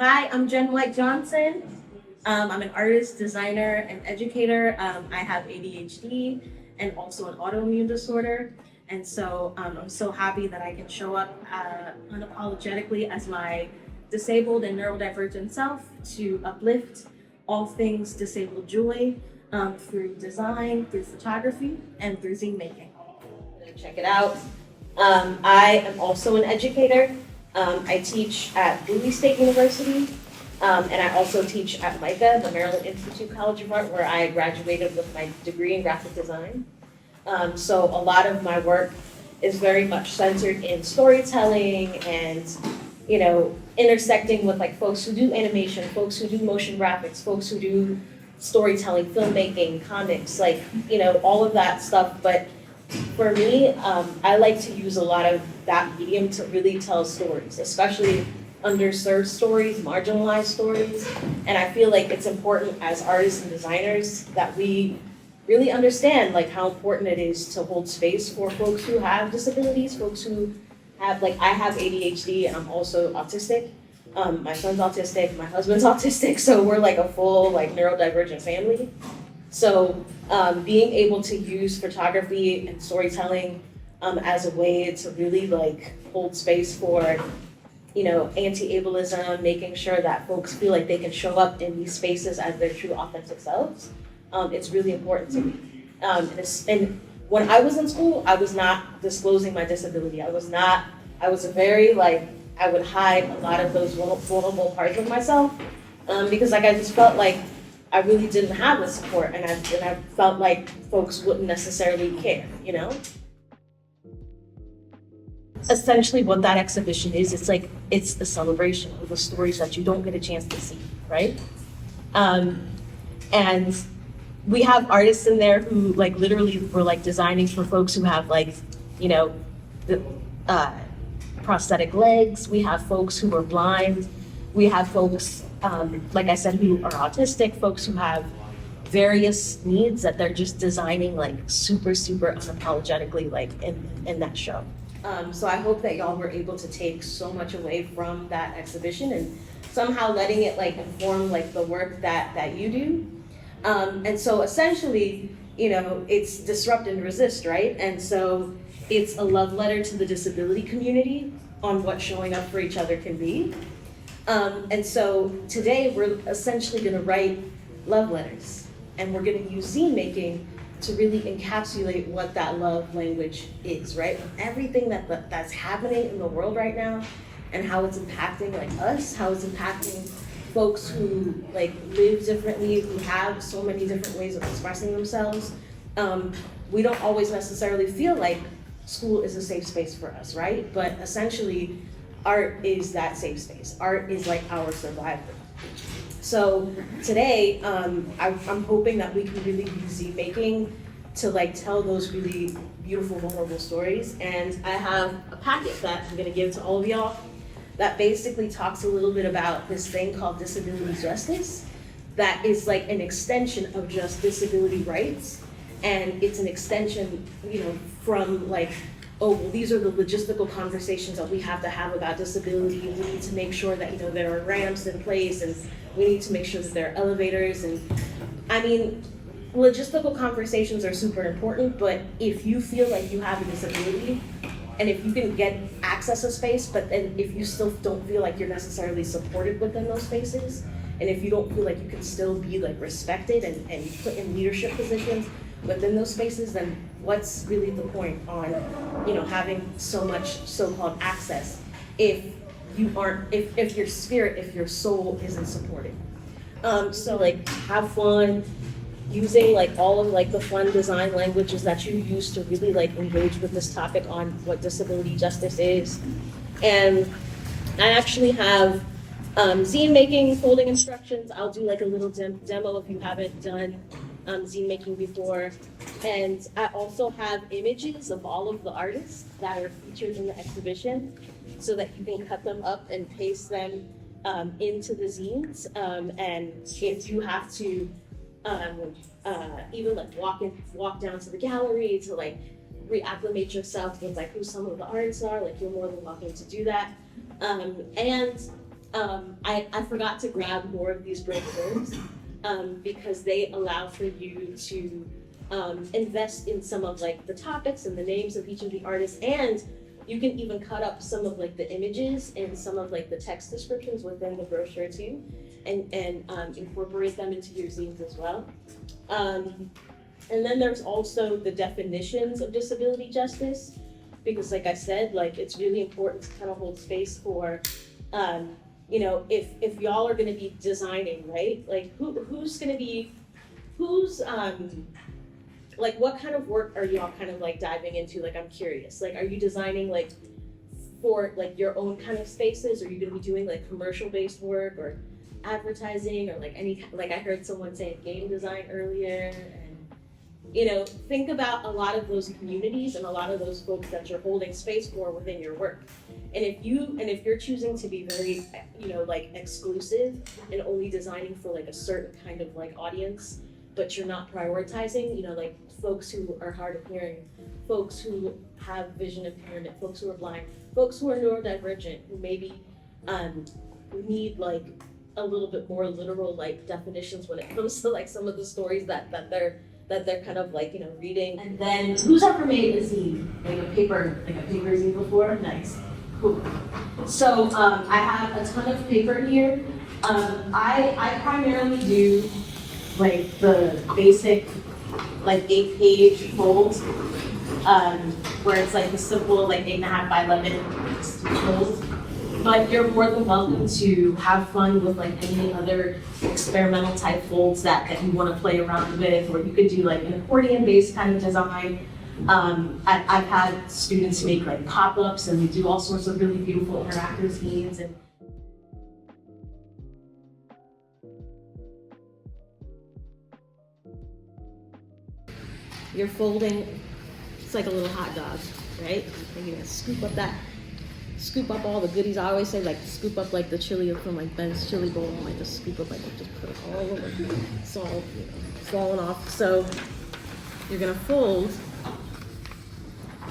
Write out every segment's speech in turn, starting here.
Hi, I'm Jen White Johnson. I'm an artist, designer, and educator. I have ADHD and also an autoimmune disorder. And so I'm so happy that I can show up unapologetically as my disabled and neurodivergent self to uplift all things disabled joy through design, through photography, and through zine making. Check it out. I am also an educator. I teach at Bowie State University, and I also teach at MICA, the Maryland Institute College of Art, where I graduated with my degree in graphic design. So a lot of my work is very much centered in storytelling and, intersecting with like folks who do animation, folks who do motion graphics, folks who do storytelling, filmmaking, comics, all of that stuff. But for me, I like to use a lot of that medium to really tell stories, especially underserved stories, marginalized stories. And I feel like it's important as artists and designers that we really understand like how important it is to hold space for folks who have disabilities, folks who have, I have ADHD and I'm also autistic. My son's autistic, my husband's autistic, so we're like a full neurodivergent family. So being able to use photography and storytelling as a way to really hold space for, anti-ableism, making sure that folks feel like they can show up in these spaces as their true authentic selves, it's really important to me. And when I was in school, I was not disclosing my disability. I was a very I would hide a lot of those vulnerable parts of myself because I just felt like I really didn't have the support, and I felt like folks wouldn't necessarily care, Essentially, what that exhibition is, it's a celebration of the stories that you don't get a chance to see, right? And we have artists in there who literally were designing for folks who have the prosthetic legs. We have folks who are blind. We have folks, like I said, who are autistic, folks who have various needs that they're just designing super, super unapologetically in that show. So I hope that y'all were able to take so much away from that exhibition and somehow letting it inform the work that you do. And so essentially, it's disrupt and resist, right? And so it's a love letter to the disability community on what showing up for each other can be. And so today we're essentially going to write love letters, and we're going to use zine making to really encapsulate what that love language is, right? Everything that's happening in the world right now and how it's impacting us, how it's impacting folks who live differently, who have so many different ways of expressing themselves. We don't always necessarily feel like school is a safe space for us, right? But essentially, art is that safe space. Art is our survival. So today, I'm hoping that we can really use zine making to tell those really beautiful, vulnerable stories. And I have a packet that I'm gonna give to all of y'all that basically talks a little bit about this thing called disability justice that is an extension of just disability rights. And it's an extension, from oh, well, these are the logistical conversations that we have to have about disability. We need to make sure that, there are ramps in place, and we need to make sure that there are elevators. And I mean, logistical conversations are super important, but if you feel like you have a disability, and if you can get access to space, but then if you still don't feel like you're necessarily supported within those spaces, and if you don't feel like you can still be respected and put in leadership positions within those spaces, then what's really the point on having so much so-called access if you aren't, if your spirit, if your soul isn't supported. So have fun using all of the fun design languages that you use to really engage with this topic on what disability justice is. And I actually have zine making folding instructions. I'll do a little demo if you haven't done zine making before. And I also have images of all of the artists that are featured in the exhibition so that you can cut them up and paste them into the zines. And if you have to even walk down to the gallery to reacclimate yourself with who some of the artists are, you're more than welcome to do that. And I forgot to grab more of these brochures because they allow for you to invest in some of like the topics and the names of each of the artists, and you can even cut up some of like the images and some of like the text descriptions within the brochure too, and incorporate them into your zines as well. And then there's also the definitions of disability justice, because like I said, like it's really important to kind of hold space for, you know, if y'all are gonna be designing, right? Like who's gonna be, like what kind of work are y'all kind of like diving into? Like I'm curious, like are you designing like for like your own kind of spaces? Are you gonna be doing like commercial based work or advertising or like any, like I heard someone say game design earlier? You know, think about a lot of those communities and a lot of those folks that you're holding space for within your work. And if you're choosing to be very, you know, like exclusive and only designing for like a certain kind of like audience, but you're not prioritizing, you know, like folks who are hard of hearing, folks who have vision impairment, folks who are blind, folks who are neurodivergent, who maybe need like a little bit more literal like definitions when it comes to like some of the stories that they're kind of like, you know, reading. And then who's ever made a zine, like a paper zine before? Nice, cool. So I have a ton of paper here. I primarily do like the basic like 8-page fold, where it's like the simple like 8.5 by 11 fold. But you're more than welcome to have fun with like any other experimental type folds that you want to play around with, or you could do like an accordion based kind of design. I've had students make like pop-ups and they do all sorts of really beautiful interactive zines. And you're folding, it's like a little hot dog, right? And you're gonna scoop up all the goodies. I always say like scoop up like the chili from like Ben's chili bowl, and like just scoop up, like just put it all over. It's all, you know, falling off. So you're gonna fold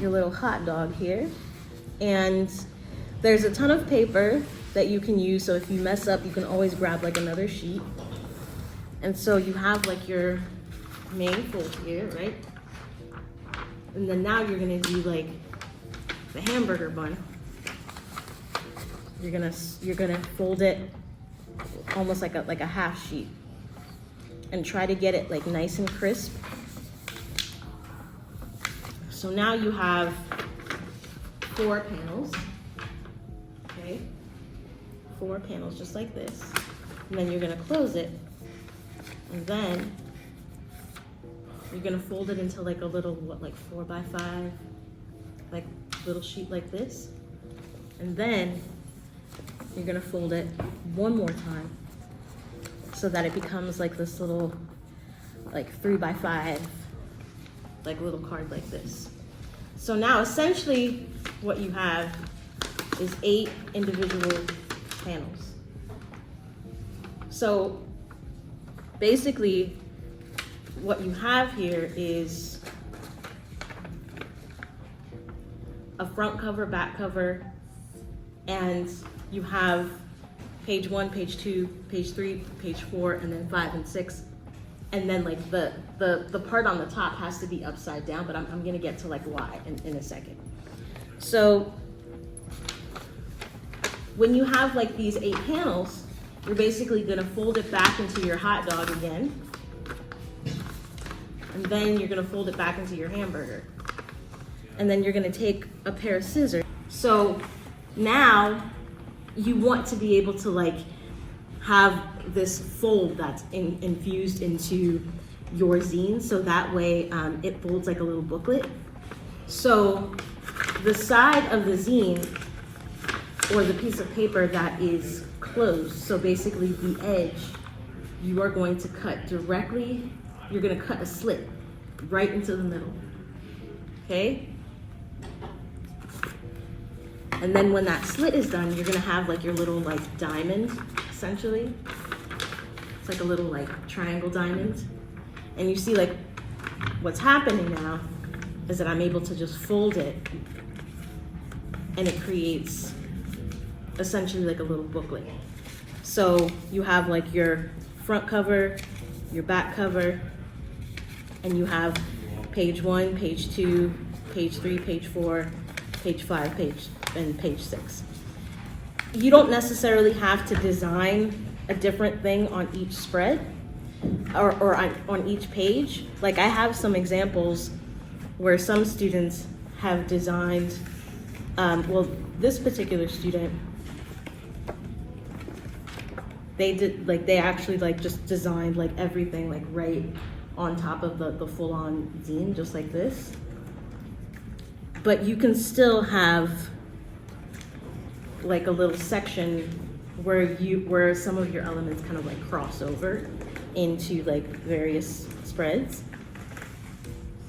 your little hot dog here, and there's a ton of paper that you can use. So if you mess up, you can always grab like another sheet. And so you have like your main fold here, right? And then now you're gonna do like the hamburger bun. You're gonna fold it almost like a half sheet and try to get it like nice and crisp. So now you have 4 panels, okay? 4 panels just like this. And then you're gonna close it, and then you're gonna fold it into like a little, what, like 4 by 5, like little sheet like this. And then you're gonna fold it one more time so that it becomes like this little, like 3 by 5, like little card like this. So now essentially what you have is 8 individual panels. So basically what you have here is a front cover, back cover, and you have page 1, page 2, page 3, page 4, and then 5 and 6. And then like the part on the top has to be upside down, but I'm gonna get to like why in a second. So when you have like these 8 panels, you're basically gonna fold it back into your hot dog again. And then you're gonna fold it back into your hamburger. And then you're gonna take a pair of scissors. So now you want to be able to like have this fold that's infused into your zine, so that way it folds like a little booklet. So the side of the zine, or the piece of paper that is closed, so basically the edge, you are going to cut directly, you're gonna cut a slit right into the middle, okay? And then when that slit is done, you're gonna have like your little like diamond, essentially. It's like a little like triangle diamond. And you see like what's happening now is that I'm able to just fold it, and it creates essentially like a little booklet. So you have like your front cover, your back cover, and you have page 1, page 2, page 3, page 4, page 5, and page 6. You don't necessarily have to design a different thing on each spread or on each page. Like I have some examples where some students have designed, well, this particular student, they actually like just designed like everything like right on top of the full-on zine, just like this. But you can still have like a little section where some of your elements kind of like cross over into like various spreads.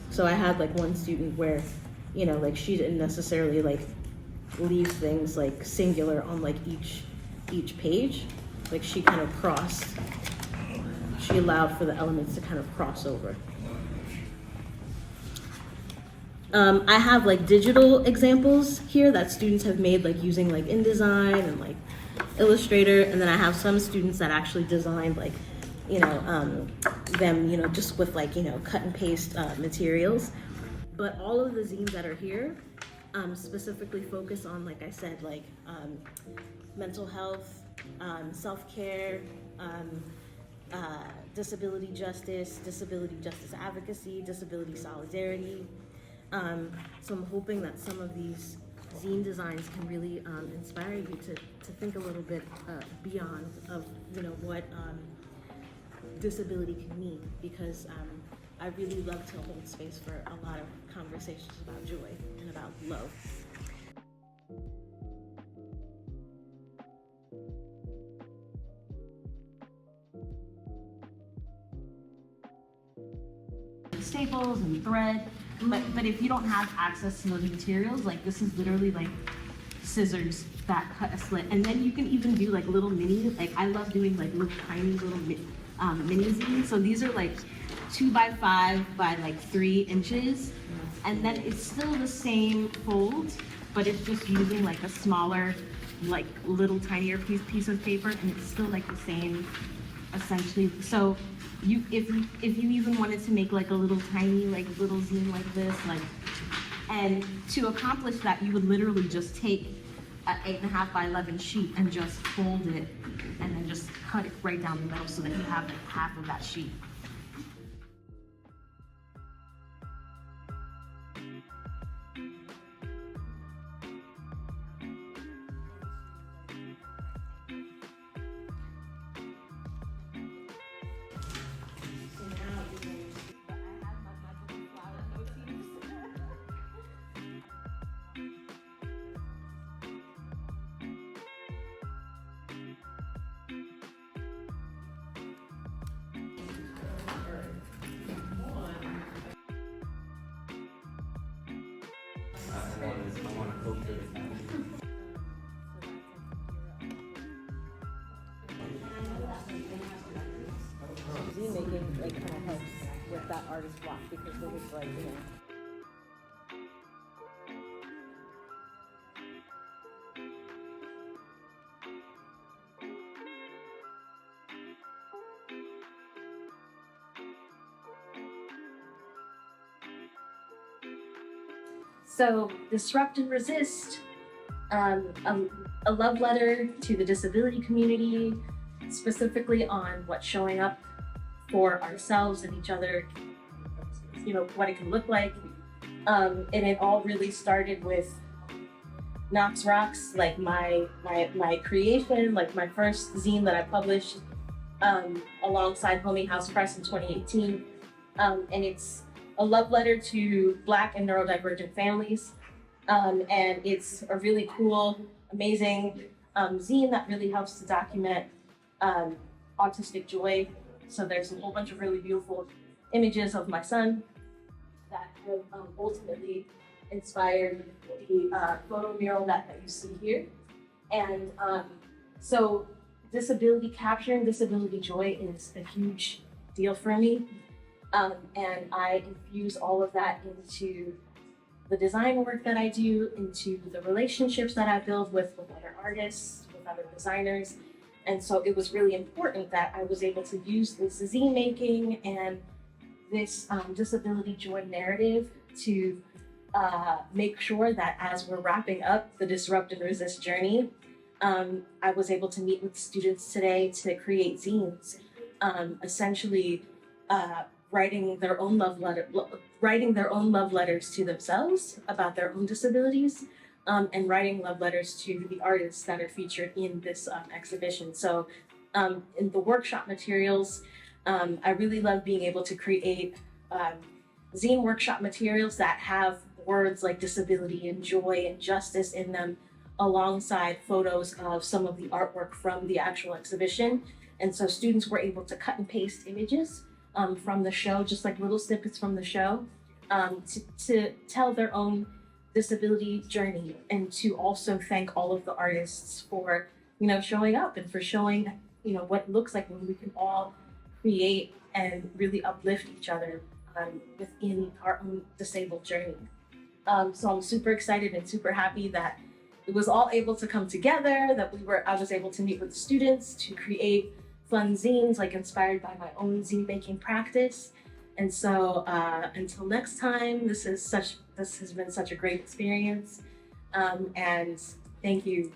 So I had like one student where, you know, like she didn't necessarily like leave things like singular on like each page. Like she kind of she allowed for the elements to kind of cross over. I have like digital examples here that students have made like using like InDesign and like Illustrator, and then I have some students that actually designed like, you know, them, you know, just with like, you know, cut and paste materials. But all of the zines that are here specifically focus on, like I said, like mental health, self-care, disability justice advocacy, disability solidarity. So I'm hoping that some of these zine designs can really inspire you to think a little bit beyond of, you know, what disability can mean, because I really love to hold space for a lot of conversations about joy and about love. Staples and thread, but if you don't have access to those materials, like this is literally like scissors that cut a slit, and then you can even do like little mini, like I love doing like little tiny little mini zines. So these are like 2 by 5 by like 3 inches, and then it's still the same fold, but it's just using like a smaller, like little tinier piece of paper, and it's still like the same essentially. So if you even wanted to make like a little tiny like little zine like this, like, and to accomplish that you would literally just take an 8.5 by 11 sheet and just fold it and then just cut it right down the middle so that you have like half of that sheet. Zine-making like kind of helps with that artist block, because it was like, you know. So, Disrupt and Resist, a love letter to the disability community, specifically on what's showing up for ourselves and each other, you know, what it can look like. And it all really started with Knox Rocks, like my creation, like my first zine that I published alongside Homie House Press in 2018. And it's a love letter to Black and neurodivergent families. And it's a really cool, amazing zine that really helps to document autistic joy. So there's a whole bunch of really beautiful images of my son that have ultimately inspired the photo mural that you see here. And so capturing disability joy is a huge deal for me. And I infuse all of that into the design work that I do, into the relationships that I build with other artists, with other designers, And so it was really important that I was able to use this zine making and this disability joy narrative to make sure that as we're wrapping up the Disrupt and Resist journey, I was able to meet with students today to create zines, essentially writing their own love letters to themselves about their own disabilities, and writing love letters to the artists that are featured in this exhibition. So in the workshop materials, I really love being able to create zine workshop materials that have words like disability and joy and justice in them, alongside photos of some of the artwork from the actual exhibition. And so students were able to cut and paste images from the show, just like little snippets from the show, to tell their own disability journey, and to also thank all of the artists for, showing up and for showing, what it looks like when we can all create and really uplift each other within our own disabled journey. So I'm super excited and super happy that it was all able to come together, that I was able to meet with the students to create fun zines, like inspired by my own zine making practice. And so until next time, this has been such a great experience. And thank you.